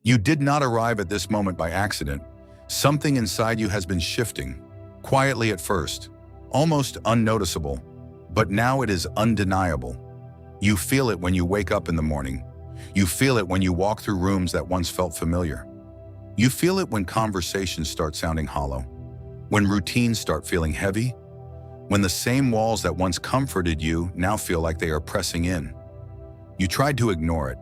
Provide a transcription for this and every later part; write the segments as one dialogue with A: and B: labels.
A: You did not arrive at this moment by accident. Something inside you has been shifting, quietly at first, almost unnoticeable, but now it is undeniable. You feel it when you wake up in the morning. You feel it when you walk through rooms that once felt familiar. You feel it when conversations start sounding hollow, when routines start feeling heavy, when the same walls that once comforted you now feel like they are pressing in. You tried to ignore it.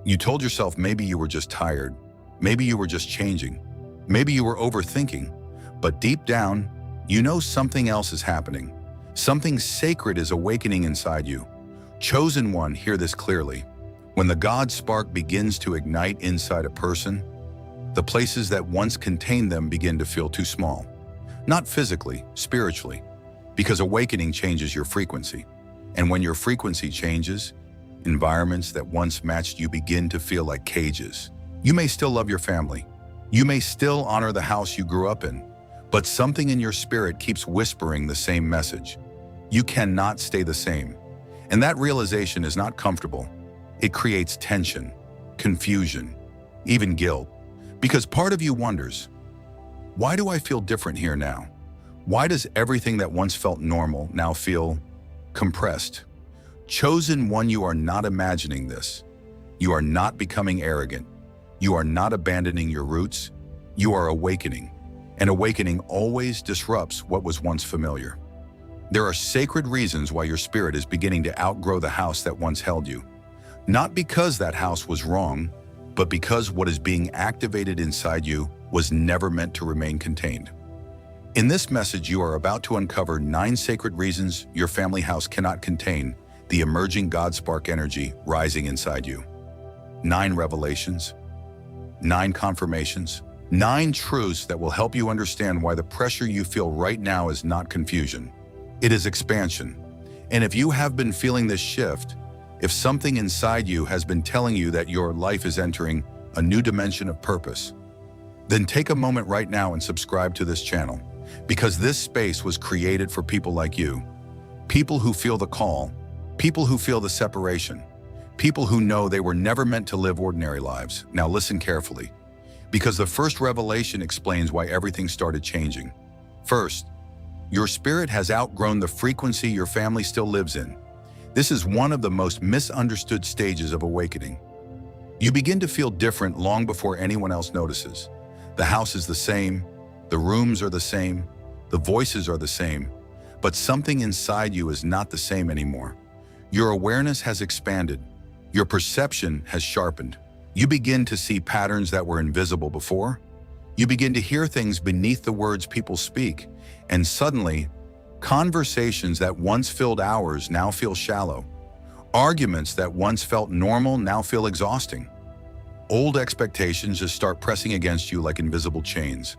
A: You told yourself maybe you were just tired, maybe you were just changing, maybe you were overthinking, but deep down, you know something else is happening. Something sacred is awakening inside you. Chosen one, hear this clearly. When the God spark begins to ignite inside a person, the places that once contained them begin to feel too small. Not physically, spiritually, because awakening changes your frequency. And when your frequency changes, environments that once matched you begin to feel like cages. You may still love your family. You may still honor the house you grew up in, but something in your spirit keeps whispering the same message. You cannot stay the same. And that realization is not comfortable. It creates tension, confusion, even guilt. Because part of you wonders, why do I feel different here now? Why does everything that once felt normal now feel compressed? Chosen one, you are not imagining this. You are not becoming arrogant. You are not abandoning your roots. You are awakening. And awakening always disrupts what was once familiar. There are sacred reasons why your spirit is beginning to outgrow the house that once held you. Not because that house was wrong, but because what is being activated inside you was never meant to remain contained. In this message, you are about to uncover 9 sacred reasons your family house cannot contain the emerging God spark energy rising inside you. 9 revelations, 9 confirmations, 9 truths that will help you understand why the pressure you feel right now is not confusion. It is expansion. And if you have been feeling this shift, if something inside you has been telling you that your life is entering a new dimension of purpose, then take a moment right now and subscribe to this channel, because this space was created for people like you. People who feel the call, people who feel the separation, people who know they were never meant to live ordinary lives. Now listen carefully, because the first revelation explains why everything started changing. First, your spirit has outgrown the frequency your family still lives in. This is one of the most misunderstood stages of awakening. You begin to feel different long before anyone else notices. The house is the same, the rooms are the same, the voices are the same, but something inside you is not the same anymore. Your awareness has expanded. Your perception has sharpened. You begin to see patterns that were invisible before. You begin to hear things beneath the words people speak, and suddenly, conversations that once filled hours now feel shallow. Arguments that once felt normal now feel exhausting. Old expectations just start pressing against you like invisible chains.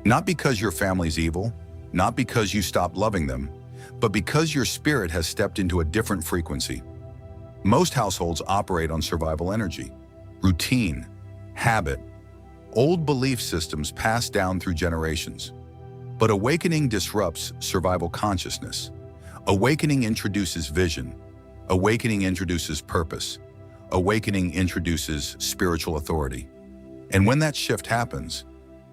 A: Not because your family's evil, not because you stopped loving them, but because your spirit has stepped into a different frequency. Most households operate on survival energy, routine, habit, old belief systems passed down through generations. But awakening disrupts survival consciousness. Awakening introduces vision. Awakening introduces purpose. Awakening introduces spiritual authority. And when that shift happens,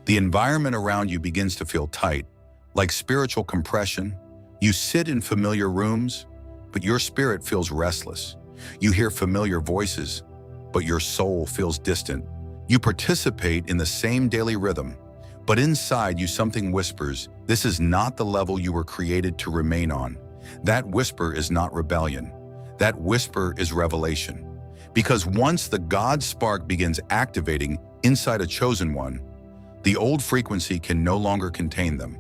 A: the environment around you begins to feel tight, like spiritual compression. You sit in familiar rooms, but your spirit feels restless. You hear familiar voices, but your soul feels distant. You participate in the same daily rhythm, but inside you something whispers, this is not the level you were created to remain on. That whisper is not rebellion. That whisper is revelation. Because once the God spark begins activating inside a chosen one, the old frequency can no longer contain them.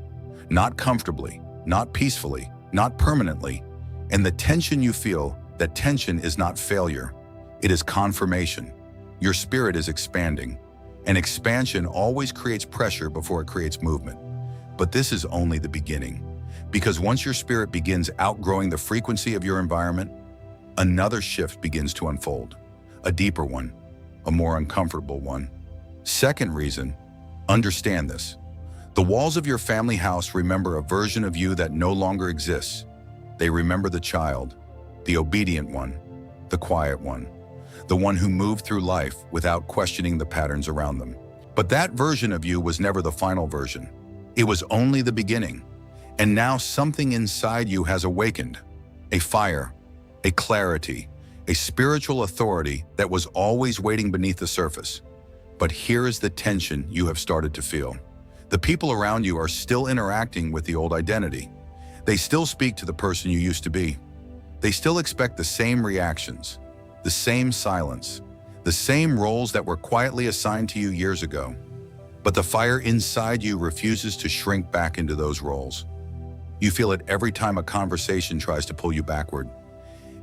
A: Not comfortably, not peacefully, not permanently. And the tension you feel, that tension is not failure. It is confirmation. Your spirit is expanding. And expansion always creates pressure before it creates movement. But this is only the beginning. Because once your spirit begins outgrowing the frequency of your environment, another shift begins to unfold. A deeper one, a more uncomfortable one. Second reason, understand this. The walls of your family house remember a version of you that no longer exists. They remember the child, the obedient one, the quiet one. the one who moved through life without questioning the patterns around them. But that version of you was never the final version. It was only the beginning. And now something inside you has awakened. A fire, a clarity, a spiritual authority that was always waiting beneath the surface. But here is the tension you have started to feel. The people around you are still interacting with the old identity. They still speak to the person you used to be. They still expect the same reactions, the same silence, the same roles that were quietly assigned to you years ago. But the fire inside you refuses to shrink back into those roles. You feel it every time a conversation tries to pull you backward.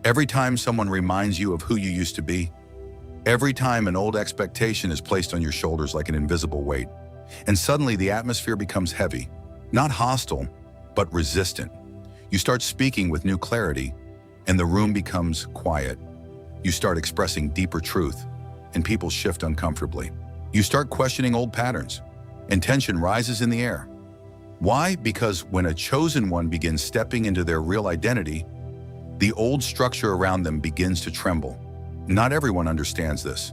A: Every time someone reminds you of who you used to be. Every time an old expectation is placed on your shoulders like an invisible weight. And suddenly the atmosphere becomes heavy, not hostile, but resistant. You start speaking with new clarity, and the room becomes quiet. You start expressing deeper truth, and people shift uncomfortably. You start questioning old patterns, and tension rises in the air. Why? Because when a chosen one begins stepping into their real identity, the old structure around them begins to tremble. Not everyone understands this,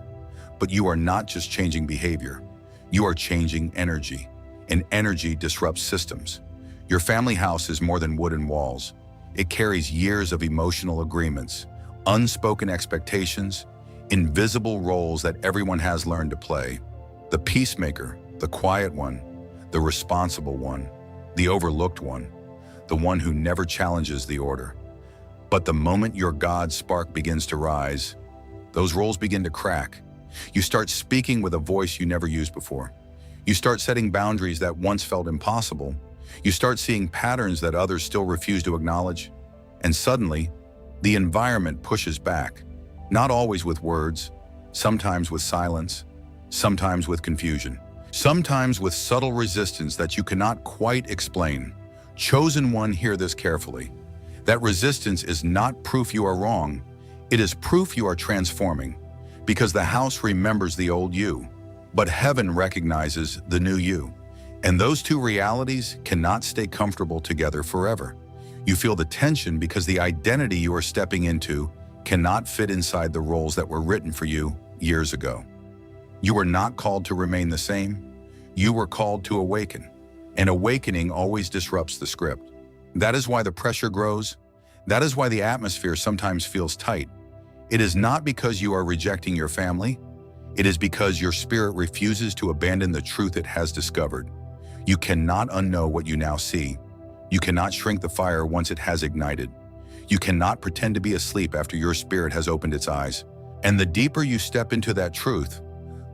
A: but you are not just changing behavior. You are changing energy, and energy disrupts systems. Your family house is more than wood and walls. It carries years of emotional agreements, unspoken expectations, invisible roles that everyone has learned to play. The peacemaker, the quiet one, the responsible one, the overlooked one, the one who never challenges the order. But the moment your God spark begins to rise, those roles begin to crack. You start speaking with a voice you never used before. You start setting boundaries that once felt impossible. You start seeing patterns that others still refuse to acknowledge. And suddenly, the environment pushes back, not always with words, sometimes with silence, sometimes with confusion, sometimes with subtle resistance that you cannot quite explain. Chosen one, hear this carefully. That resistance is not proof you are wrong. It is proof you are transforming, because the house remembers the old you, but heaven recognizes the new you. And those two realities cannot stay comfortable together forever. You feel the tension because the identity you are stepping into cannot fit inside the roles that were written for you years ago. You were not called to remain the same. You were called to awaken. And awakening always disrupts the script. That is why the pressure grows. That is why the atmosphere sometimes feels tight. It is not because you are rejecting your family. It is because your spirit refuses to abandon the truth it has discovered. You cannot unknow what you now see. You cannot shrink the fire once it has ignited. You cannot pretend to be asleep after your spirit has opened its eyes. And the deeper you step into that truth,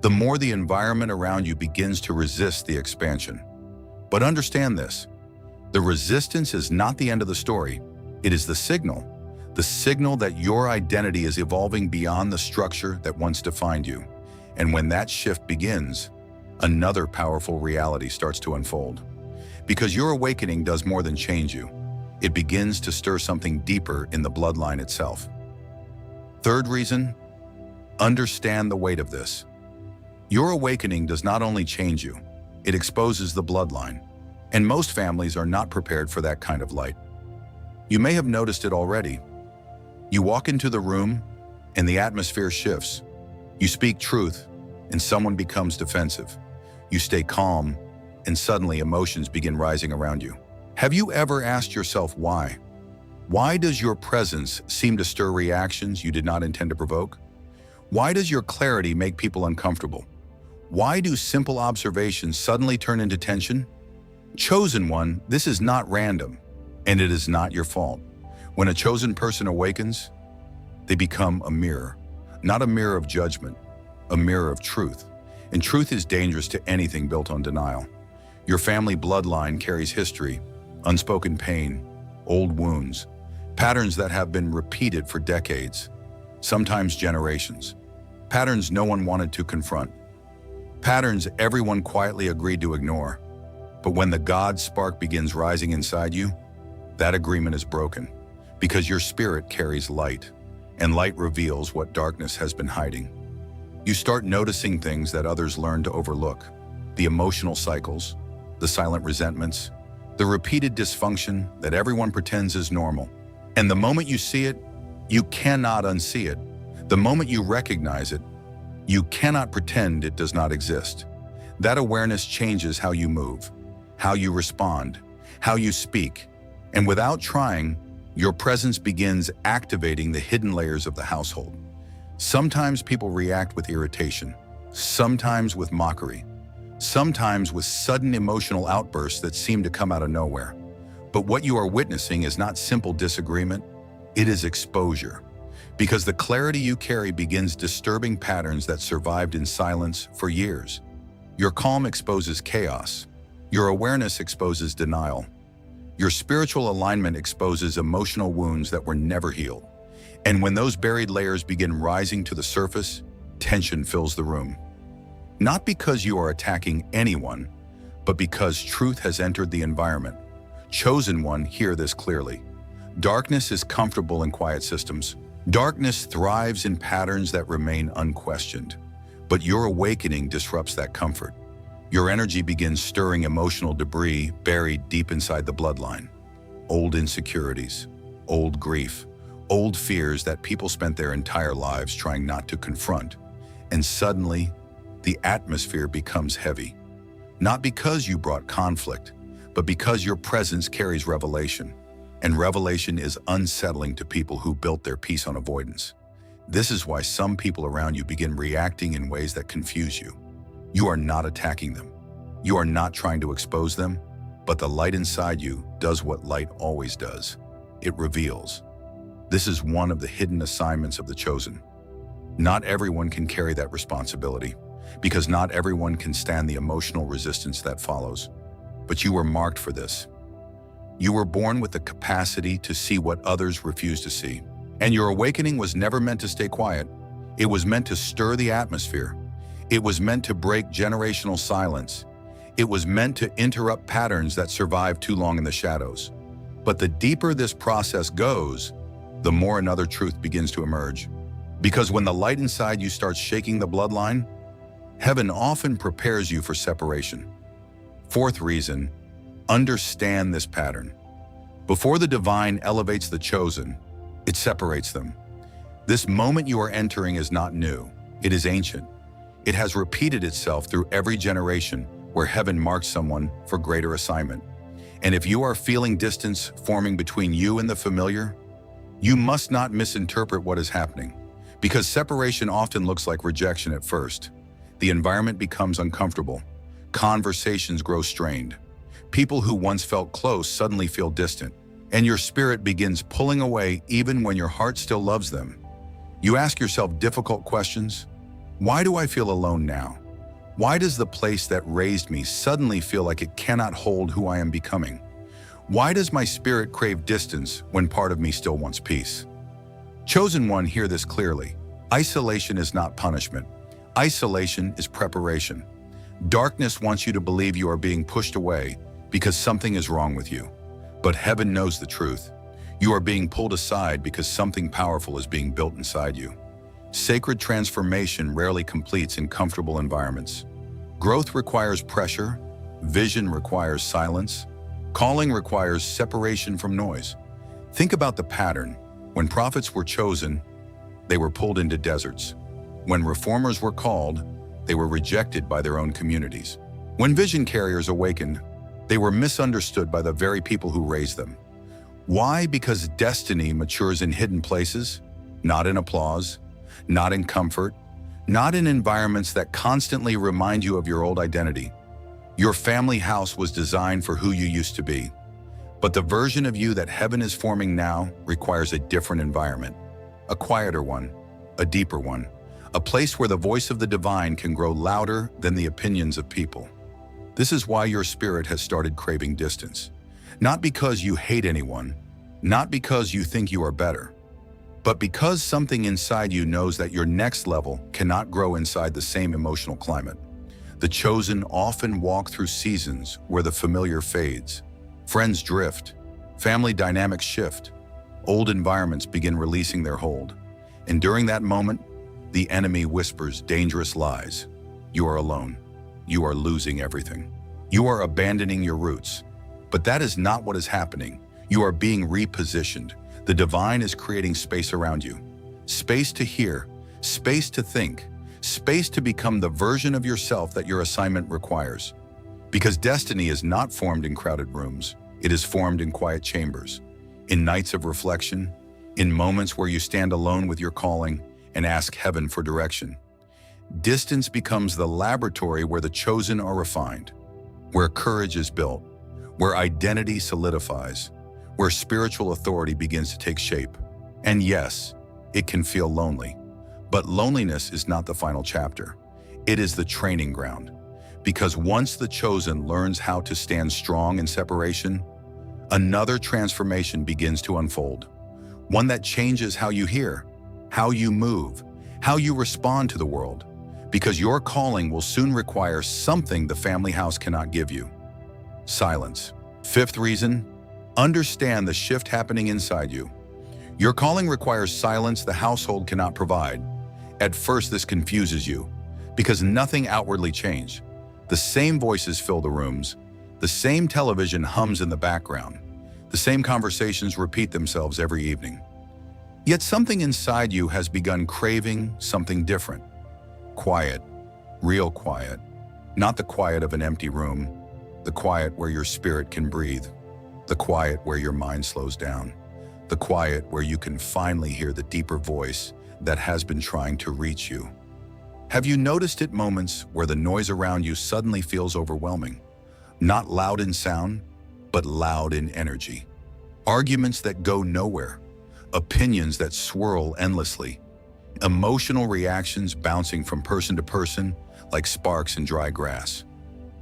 A: the more the environment around you begins to resist the expansion. But understand this, the resistance is not the end of the story. It is the signal that your identity is evolving beyond the structure that once defined you. And when that shift begins, another powerful reality starts to unfold. Because your awakening does more than change you. It begins to stir something deeper in the bloodline itself. Third reason, understand the weight of this. Your awakening does not only change you, it exposes the bloodline. And most families are not prepared for that kind of light. You may have noticed it already. You walk into the room and the atmosphere shifts. You speak truth and someone becomes defensive. You stay calm and suddenly emotions begin rising around you. Have you ever asked yourself why? Why does your presence seem to stir reactions you did not intend to provoke? Why does your clarity make people uncomfortable? Why do simple observations suddenly turn into tension? Chosen one, this is not random, and it is not your fault. When a chosen person awakens, they become a mirror, not a mirror of judgment, a mirror of truth. And truth is dangerous to anything built on denial. Your family bloodline carries history, unspoken pain, old wounds, patterns that have been repeated for decades, sometimes generations, patterns no one wanted to confront, patterns everyone quietly agreed to ignore. But when the God spark begins rising inside you, that agreement is broken, because your spirit carries light, and light reveals what darkness has been hiding. You start noticing things that others learn to overlook, the emotional cycles, the silent resentments, the repeated dysfunction that everyone pretends is normal. And the moment you see it, you cannot unsee it. The moment you recognize it, you cannot pretend it does not exist. That awareness changes how you move, how you respond, how you speak, and without trying, your presence begins activating the hidden layers of the household. Sometimes people react with irritation, sometimes with mockery, sometimes with sudden emotional outbursts that seem to come out of nowhere. But what you are witnessing is not simple disagreement, it is exposure. Because the clarity you carry begins disturbing patterns that survived in silence for years. Your calm exposes chaos. Your awareness exposes denial. Your spiritual alignment exposes emotional wounds that were never healed. And when those buried layers begin rising to the surface, tension fills the room. Not because you are attacking anyone, but because truth has entered the environment. Chosen one, hear this clearly. Darkness is comfortable in quiet systems. Darkness thrives in patterns that remain unquestioned. But your awakening disrupts that comfort. Your energy begins stirring emotional debris buried deep inside the bloodline. Old insecurities, old grief, old fears that people spent their entire lives trying not to confront. And suddenly, the atmosphere becomes heavy. Not because you brought conflict, but because your presence carries revelation. And revelation is unsettling to people who built their peace on avoidance. This is why some people around you begin reacting in ways that confuse you. You are not attacking them. You are not trying to expose them, but the light inside you does what light always does. It reveals. This is one of the hidden assignments of the chosen. Not everyone can carry that responsibility, because not everyone can stand the emotional resistance that follows. But you were marked for this. You were born with the capacity to see what others refuse to see. And your awakening was never meant to stay quiet. It was meant to stir the atmosphere. It was meant to break generational silence. It was meant to interrupt patterns that survived too long in the shadows. But the deeper this process goes, the more another truth begins to emerge. Because when the light inside you starts shaking the bloodline, heaven often prepares you for separation. Fourth reason, understand this pattern. Before the divine elevates the chosen, it separates them. This moment you are entering is not new. It is ancient. It has repeated itself through every generation where heaven marks someone for greater assignment. And if you are feeling distance forming between you and the familiar, you must not misinterpret what is happening. Because separation often looks like rejection at first. The environment becomes uncomfortable. Conversations grow strained. People who once felt close suddenly feel distant, and your spirit begins pulling away even when your heart still loves them. You ask yourself difficult questions. Why do I feel alone now? Why does the place that raised me suddenly feel like it cannot hold who I am becoming? Why does my spirit crave distance when part of me still wants peace? Chosen one, hear this clearly. Isolation is not punishment. Isolation is preparation. Darkness wants you to believe you are being pushed away because something is wrong with you. But heaven knows the truth. You are being pulled aside because something powerful is being built inside you. Sacred transformation rarely completes in comfortable environments. Growth requires pressure, vision requires silence, calling requires separation from noise. Think about the pattern. When prophets were chosen, they were pulled into deserts. When reformers were called, they were rejected by their own communities. When vision carriers awakened, they were misunderstood by the very people who raised them. Why? Because destiny matures in hidden places, not in applause, not in comfort, not in environments that constantly remind you of your old identity. Your family house was designed for who you used to be. But the version of you that heaven is forming now requires a different environment, a quieter one, a deeper one, a place where the voice of the divine can grow louder than the opinions of people. This is why your spirit has started craving distance. Not because you hate anyone, not because you think you are better, but because something inside you knows that your next level cannot grow inside the same emotional climate. The chosen often walk through seasons where the familiar fades. Friends drift, family dynamics shift, old environments begin releasing their hold. And during that moment, the enemy whispers dangerous lies. You are alone. You are losing everything. You are abandoning your roots. But that is not what is happening. You are being repositioned. The divine is creating space around you. Space to hear, space to think, space to become the version of yourself that your assignment requires. Because destiny is not formed in crowded rooms, it is formed in quiet chambers, in nights of reflection, in moments where you stand alone with your calling and ask heaven for direction. Distance becomes the laboratory where the chosen are refined, where courage is built, where identity solidifies, where spiritual authority begins to take shape. And yes, it can feel lonely, but loneliness is not the final chapter. It is the training ground. Because once the chosen learns how to stand strong in separation, another transformation begins to unfold. One that changes how you hear, how you move, how you respond to the world. Because your calling will soon require something the family house cannot give you: silence. Fifth reason, understand the shift happening inside you. Your calling requires silence the household cannot provide. At first, this confuses you, because nothing outwardly changed. The same voices fill the rooms, the same television hums in the background, the same conversations repeat themselves every evening. Yet something inside you has begun craving something different. Quiet, real quiet, not the quiet of an empty room, the quiet where your spirit can breathe, the quiet where your mind slows down, the quiet where you can finally hear the deeper voice that has been trying to reach you. Have you noticed at moments where the noise around you suddenly feels overwhelming? Not loud in sound, but loud in energy. Arguments that go nowhere, opinions that swirl endlessly, emotional reactions bouncing from person to person like sparks in dry grass.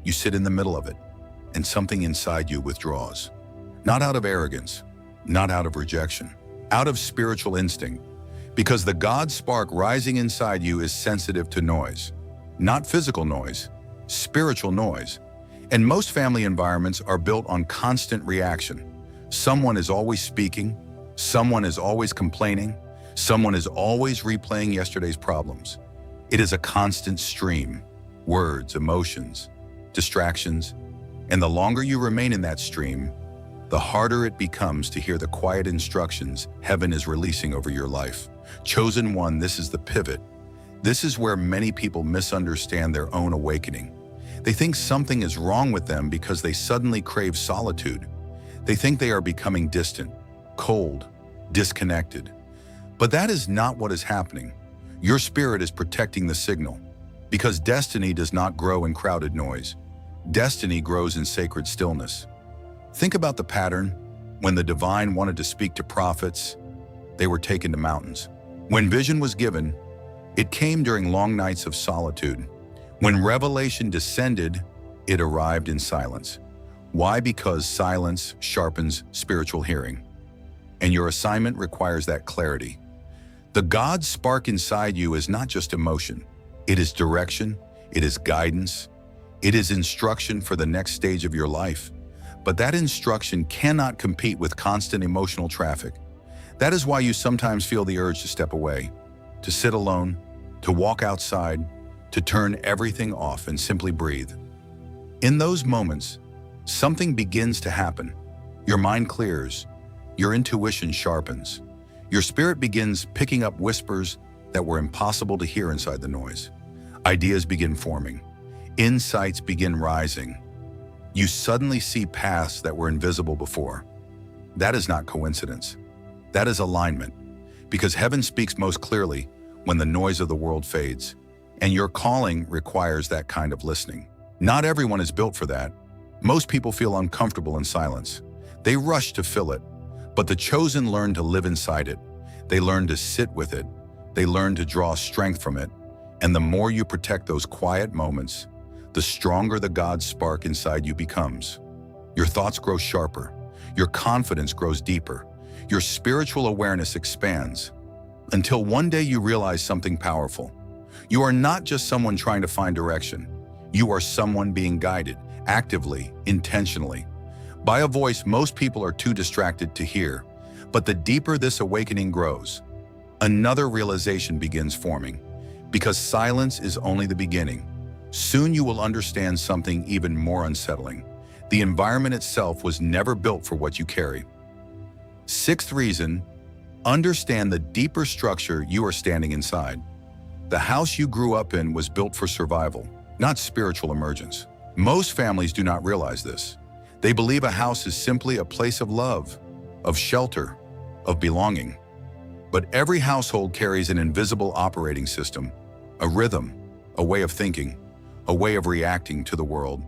A: You sit in the middle of it, and something inside you withdraws. Not out of arrogance, not out of rejection, out of spiritual instinct. Because the God spark rising inside you is sensitive to noise. Not physical noise, spiritual noise. And most family environments are built on constant reaction. Someone is always speaking, someone is always complaining, someone is always replaying yesterday's problems. It is a constant stream, words, emotions, distractions. And the longer you remain in that stream, the harder it becomes to hear the quiet instructions heaven is releasing over your life. Chosen one, this is the pivot. This is where many people misunderstand their own awakening. They think something is wrong with them because they suddenly crave solitude. They think they are becoming distant, cold, disconnected. But that is not what is happening. Your spirit is protecting the signal. Because destiny does not grow in crowded noise. Destiny grows in sacred stillness. Think about the pattern. When the divine wanted to speak to prophets, they were taken to mountains. When vision was given, it came during long nights of solitude. When revelation descended, it arrived in silence. Why? Because silence sharpens spiritual hearing. And your assignment requires that clarity. The God spark inside you is not just emotion. It is direction, it is guidance, it is instruction for the next stage of your life. But that instruction cannot compete with constant emotional traffic. That is why you sometimes feel the urge to step away, to sit alone, to walk outside, to turn everything off and simply breathe. In those moments, something begins to happen. Your mind clears, your intuition sharpens, your spirit begins picking up whispers that were impossible to hear inside the noise. Ideas begin forming, insights begin rising. You suddenly see paths that were invisible before. That is not coincidence. That is alignment, because heaven speaks most clearly when the noise of the world fades, and your calling requires that kind of listening. Not everyone is built for that. Most people feel uncomfortable in silence. They rush to fill it, but the chosen learn to live inside it. They learn to sit with it. They learn to draw strength from it. And the more you protect those quiet moments, the stronger the God spark inside you becomes. Your thoughts grow sharper. Your confidence grows deeper. Your spiritual awareness expands, until one day you realize something powerful. You are not just someone trying to find direction. You are someone being guided, actively, intentionally, by a voice most people are too distracted to hear. But the deeper this awakening grows, another realization begins forming. Because silence is only the beginning. Soon you will understand something even more unsettling. The environment itself was never built for what you carry. Sixth reason, understand the deeper structure you are standing inside. The house you grew up in was built for survival, not spiritual emergence. Most families do not realize this. They believe a house is simply a place of love, of shelter, of belonging. But every household carries an invisible operating system, a rhythm, a way of thinking, a way of reacting to the world.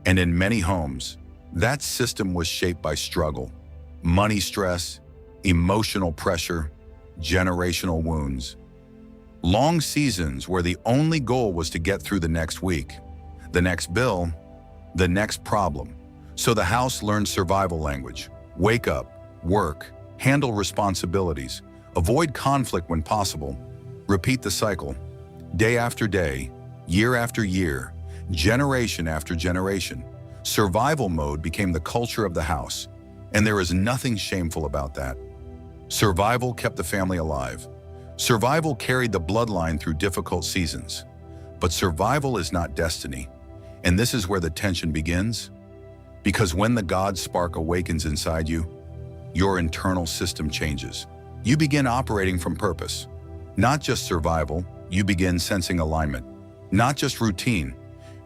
A: And in many homes, that system was shaped by struggle, money stress, emotional pressure, generational wounds. Long seasons where the only goal was to get through the next week, the next bill, the next problem. So the house learned survival language. Wake up, work, handle responsibilities, avoid conflict when possible, repeat the cycle. Day after day, year after year, generation after generation, survival mode became the culture of the house, and there is nothing shameful about that. Survival kept the family alive. Survival carried the bloodline through difficult seasons. But survival is not destiny, and this is where the tension begins. Because when the God spark awakens inside you, your internal system changes. You begin operating from purpose. Not just survival, you begin sensing alignment. Not just routine,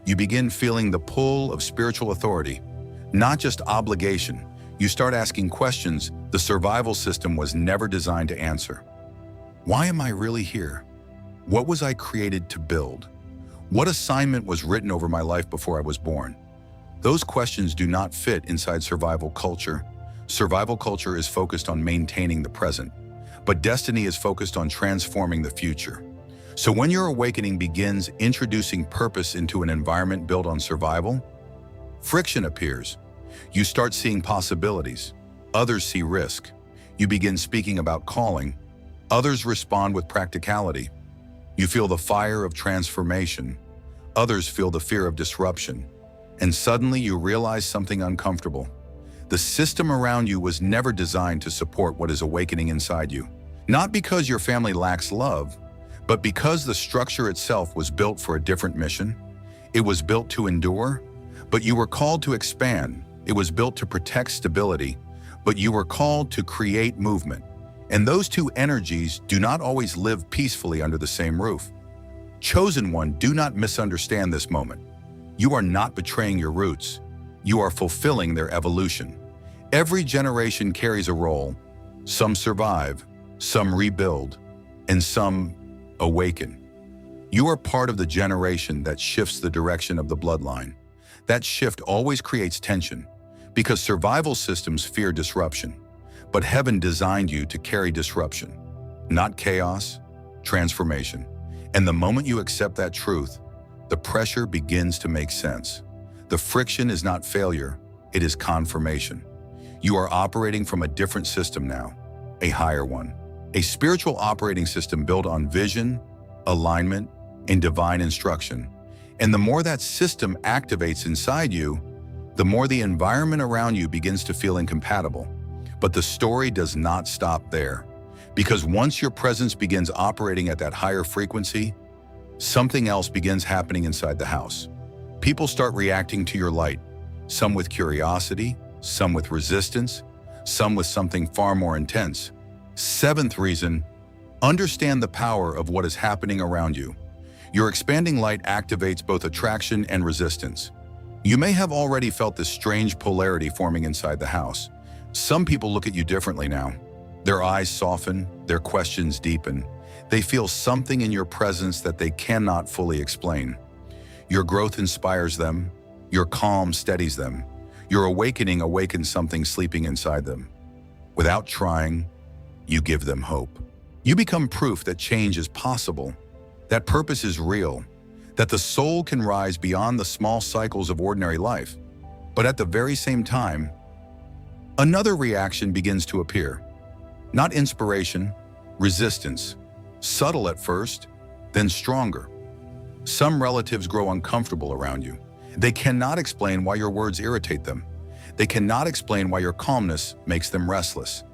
A: you begin feeling the pull of spiritual authority. Not just obligation, you start asking questions the survival system was never designed to answer. Why am I really here? What was I created to build? What assignment was written over my life before I was born? Those questions do not fit inside survival culture. Survival culture is focused on maintaining the present, but destiny is focused on transforming the future. So when your awakening begins introducing purpose into an environment built on survival, friction appears. You start seeing possibilities. Others see risk. You begin speaking about calling. Others respond with practicality. You feel the fire of transformation. Others feel the fear of disruption. And suddenly you realize something uncomfortable. The system around you was never designed to support what is awakening inside you. Not because your family lacks love, but because the structure itself was built for a different mission. It was built to endure, but you were called to expand. It was built to protect stability, but you were called to create movement. And those two energies do not always live peacefully under the same roof. Chosen one, do not misunderstand this moment. You are not betraying your roots. You are fulfilling their evolution. Every generation carries a role. Some survive, some rebuild, and some awaken. You are part of the generation that shifts the direction of the bloodline. That shift always creates tension because survival systems fear disruption. But heaven designed you to carry disruption, not chaos, transformation. And the moment you accept that truth, the pressure begins to make sense. The friction is not failure, it is confirmation. You are operating from a different system now, a higher one. A spiritual operating system built on vision, alignment, and divine instruction. And the more that system activates inside you, the more the environment around you begins to feel incompatible. But the story does not stop there. Because once your presence begins operating at that higher frequency, something else begins happening inside the house. People start reacting to your light, some with curiosity, some with resistance, some with something far more intense. Seventh reason, understand the power of what is happening around you. Your expanding light activates both attraction and resistance. You may have already felt this strange polarity forming inside the house. Some people look at you differently now. Their eyes soften, their questions deepen. They feel something in your presence that they cannot fully explain. Your growth inspires them. Your calm steadies them. Your awakening awakens something sleeping inside them. Without trying, you give them hope. You become proof that change is possible, that purpose is real, that the soul can rise beyond the small cycles of ordinary life. But at the very same time, another reaction begins to appear. Not inspiration, resistance. Subtle at first, then stronger. Some relatives grow uncomfortable around you. They cannot explain why your words irritate them. They cannot explain why your calmness makes them restless.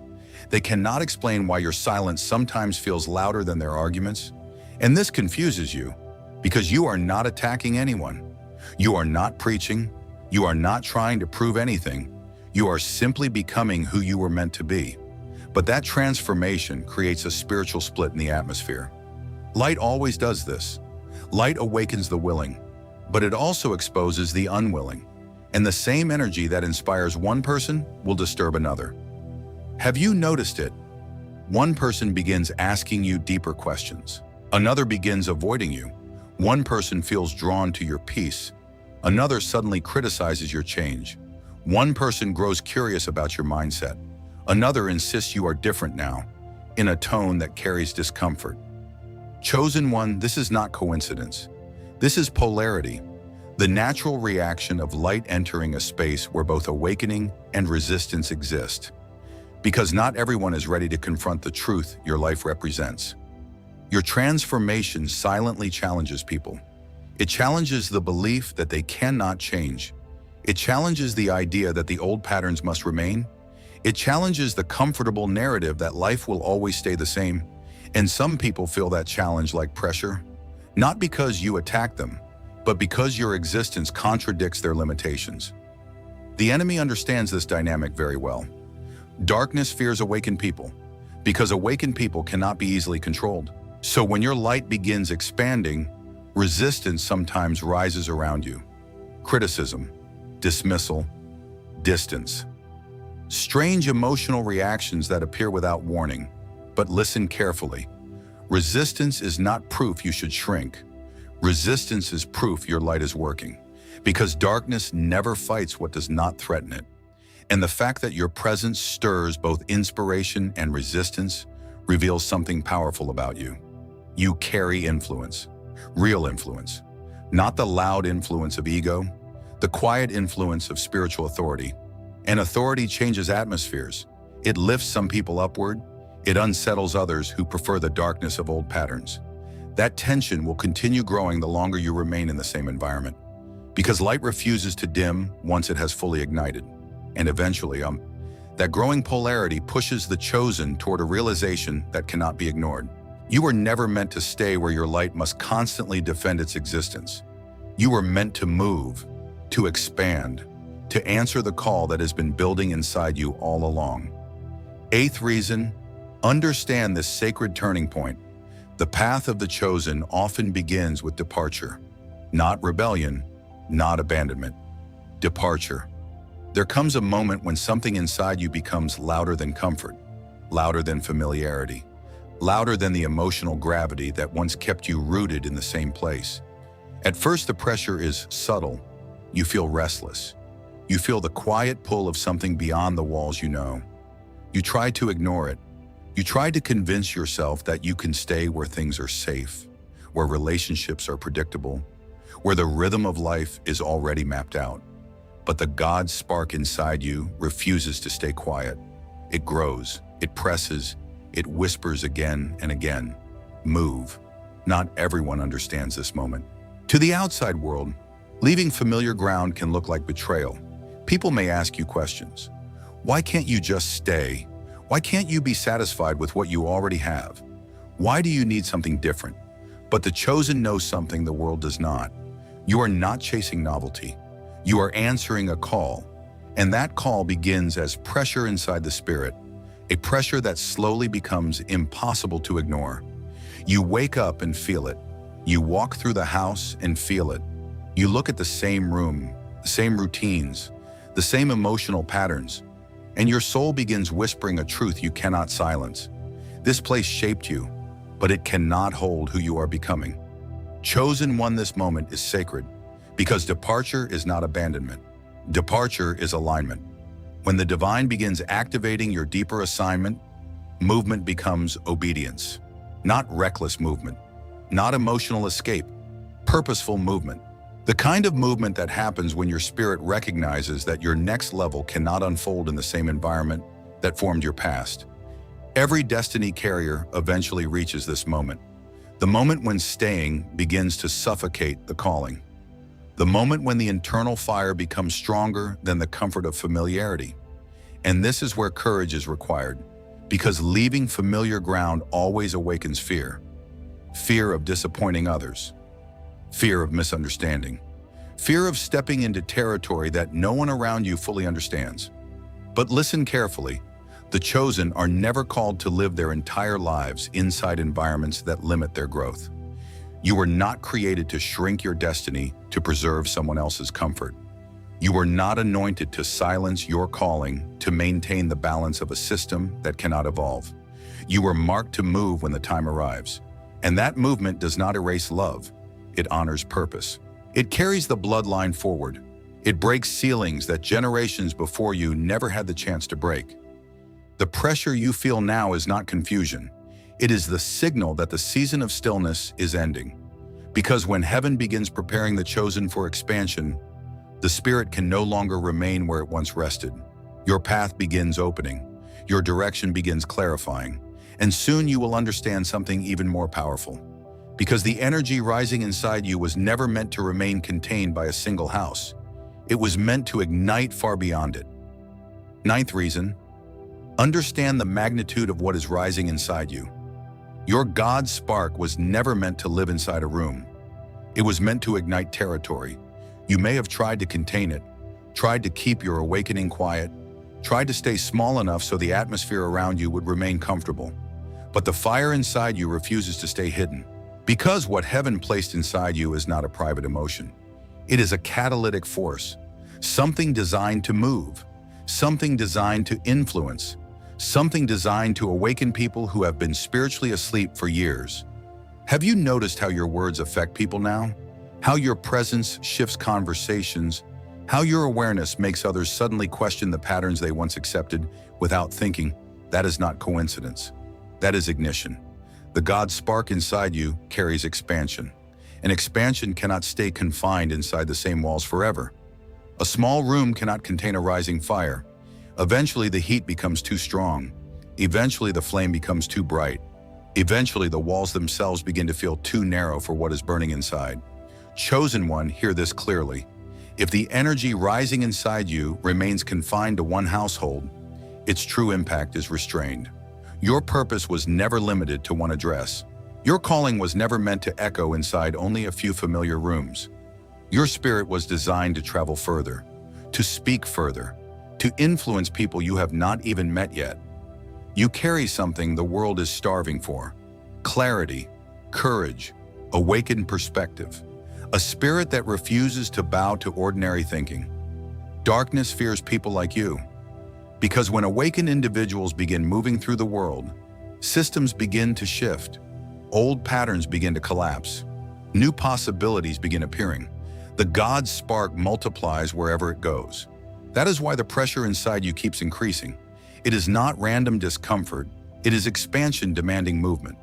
A: They cannot explain why your silence sometimes feels louder than their arguments. And this confuses you because you are not attacking anyone. You are not preaching. You are not trying to prove anything. You are simply becoming who you were meant to be. But that transformation creates a spiritual split in the atmosphere. Light always does this. Light awakens the willing, but it also exposes the unwilling. And the same energy that inspires one person will disturb another. Have you noticed it? One person begins asking you deeper questions. Another begins avoiding you. One person feels drawn to your peace. Another suddenly criticizes your change. One person grows curious about your mindset. Another insists you are different now, in a tone that carries discomfort. Chosen one, this is not coincidence. This is polarity, the natural reaction of light entering a space where both awakening and resistance exist. Because not everyone is ready to confront the truth your life represents. Your transformation silently challenges people. It challenges the belief that they cannot change. It challenges the idea that the old patterns must remain. It challenges the comfortable narrative that life will always stay the same. And some people feel that challenge like pressure, not because you attack them, but because your existence contradicts their limitations. The enemy understands this dynamic very well. Darkness fears awakened people, because awakened people cannot be easily controlled. So when your light begins expanding, resistance sometimes rises around you. Criticism, dismissal, distance. Strange emotional reactions that appear without warning. But listen carefully. Resistance is not proof you should shrink. Resistance is proof your light is working, because darkness never fights what does not threaten it. And the fact that your presence stirs both inspiration and resistance reveals something powerful about you. You carry influence, real influence, not the loud influence of ego, the quiet influence of spiritual authority. And authority changes atmospheres. It lifts some people upward. It unsettles others who prefer the darkness of old patterns. That tension will continue growing the longer you remain in the same environment, because light refuses to dim once it has fully ignited. And eventually, that growing polarity pushes the chosen toward a realization that cannot be ignored. You were never meant to stay where your light must constantly defend its existence. You were meant to move, to expand, to answer the call that has been building inside you all along. Eighth reason, understand this sacred turning point. The path of the chosen often begins with departure, not rebellion, not abandonment. Departure. There comes a moment when something inside you becomes louder than comfort, louder than familiarity, louder than the emotional gravity that once kept you rooted in the same place. At first, the pressure is subtle. You feel restless. You feel the quiet pull of something beyond the walls you know. You try to ignore it. You try to convince yourself that you can stay where things are safe, where relationships are predictable, where the rhythm of life is already mapped out. But the God spark inside you refuses to stay quiet. It grows, it presses, it whispers again and again. Move. Not everyone understands this moment. To the outside world, leaving familiar ground can look like betrayal. People may ask you questions. Why can't you just stay? Why can't you be satisfied with what you already have? Why do you need something different? But the chosen knows something the world does not. You are not chasing novelty. You are answering a call, and that call begins as pressure inside the spirit, a pressure that slowly becomes impossible to ignore. You wake up and feel it. You walk through the house and feel it. You look at the same room, the same routines, the same emotional patterns, and your soul begins whispering a truth you cannot silence. This place shaped you, but it cannot hold who you are becoming. Chosen one, this moment is sacred, because departure is not abandonment. Departure is alignment. When the divine begins activating your deeper assignment, movement becomes obedience. Not reckless movement, not emotional escape, purposeful movement. The kind of movement that happens when your spirit recognizes that your next level cannot unfold in the same environment that formed your past. Every destiny carrier eventually reaches this moment. The moment when staying begins to suffocate the calling. The moment when the internal fire becomes stronger than the comfort of familiarity. And this is where courage is required, because leaving familiar ground always awakens fear. Fear of disappointing others. Fear of misunderstanding. Fear of stepping into territory that no one around you fully understands. But listen carefully. The chosen are never called to live their entire lives inside environments that limit their growth. You were not created to shrink your destiny to preserve someone else's comfort. You were not anointed to silence your calling to maintain the balance of a system that cannot evolve. You were marked to move when the time arrives. And that movement does not erase love. It honors purpose. It carries the bloodline forward. It breaks ceilings that generations before you never had the chance to break. The pressure you feel now is not confusion. It is the signal that the season of stillness is ending. Because when heaven begins preparing the chosen for expansion, the spirit can no longer remain where it once rested. Your path begins opening. Your direction begins clarifying. And soon you will understand something even more powerful. Because the energy rising inside you was never meant to remain contained by a single house. It was meant to ignite far beyond it. Ninth reason, understand the magnitude of what is rising inside you. Your God spark was never meant to live inside a room. It was meant to ignite territory. You may have tried to contain it, tried to keep your awakening quiet, tried to stay small enough so the atmosphere around you would remain comfortable. But the fire inside you refuses to stay hidden. Because what heaven placed inside you is not a private emotion. It is a catalytic force, something designed to move, something designed to influence, something designed to awaken people who have been spiritually asleep for years. Have you noticed how your words affect people now? How your presence shifts conversations? How your awareness makes others suddenly question the patterns they once accepted without thinking? That is not coincidence. That is ignition. The God spark inside you carries expansion. And expansion cannot stay confined inside the same walls forever. A small room cannot contain a rising fire. Eventually, the heat becomes too strong. Eventually, the flame becomes too bright. Eventually, the walls themselves begin to feel too narrow for what is burning inside. Chosen one, hear this clearly. If the energy rising inside you remains confined to one household, its true impact is restrained. Your purpose was never limited to one address. Your calling was never meant to echo inside only a few familiar rooms. Your spirit was designed to travel further, to speak further, to influence people you have not even met yet. You carry something the world is starving for: clarity, courage, awakened perspective, a spirit that refuses to bow to ordinary thinking. Darkness fears people like you, because when awakened individuals begin moving through the world, systems begin to shift, old patterns begin to collapse, new possibilities begin appearing. The God spark multiplies wherever it goes. That is why the pressure inside you keeps increasing. It is not random discomfort, it is expansion demanding movement.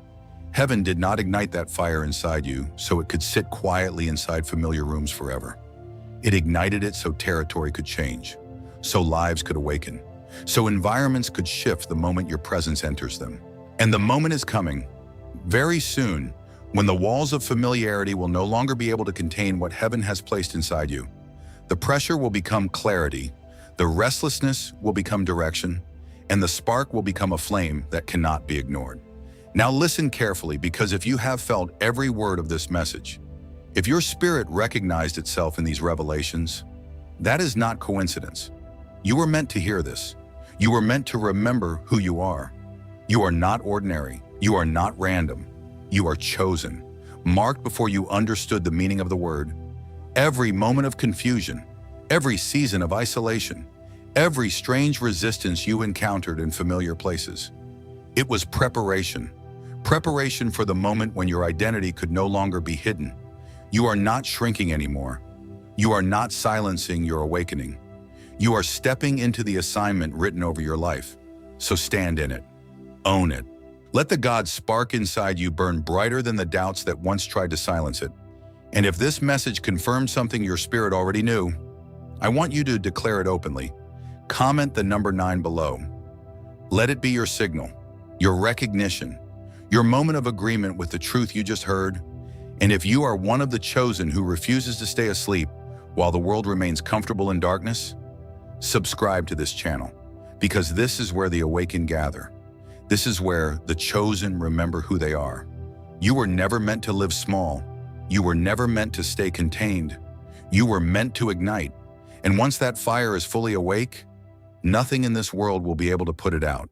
A: Heaven did not ignite that fire inside you so it could sit quietly inside familiar rooms forever. It ignited it so territory could change, so lives could awaken, so environments could shift the moment your presence enters them. And the moment is coming, very soon, when the walls of familiarity will no longer be able to contain what heaven has placed inside you. The pressure will become clarity, the restlessness will become direction, and the spark will become a flame that cannot be ignored. Now listen carefully, because if you have felt every word of this message, if your spirit recognized itself in these revelations, that is not coincidence. You were meant to hear this. You were meant to remember who you are. You are not ordinary. You are not random. You are chosen, marked before you understood the meaning of the word. Every moment of confusion, every season of isolation, every strange resistance you encountered in familiar places, it was preparation. Preparation for the moment when your identity could no longer be hidden. You are not shrinking anymore. You are not silencing your awakening. You are stepping into the assignment written over your life. So stand in it. Own it. Let the God spark inside you burn brighter than the doubts that once tried to silence it. And if this message confirms something your spirit already knew, I want you to declare it openly. Comment the number 9 below. Let it be your signal, your recognition, your moment of agreement with the truth you just heard. And if you are one of the chosen who refuses to stay asleep while the world remains comfortable in darkness, subscribe to this channel, because this is where the awakened gather. This is where the chosen remember who they are. You were never meant to live small. You were never meant to stay contained. You were meant to ignite. And once that fire is fully awake, nothing in this world will be able to put it out.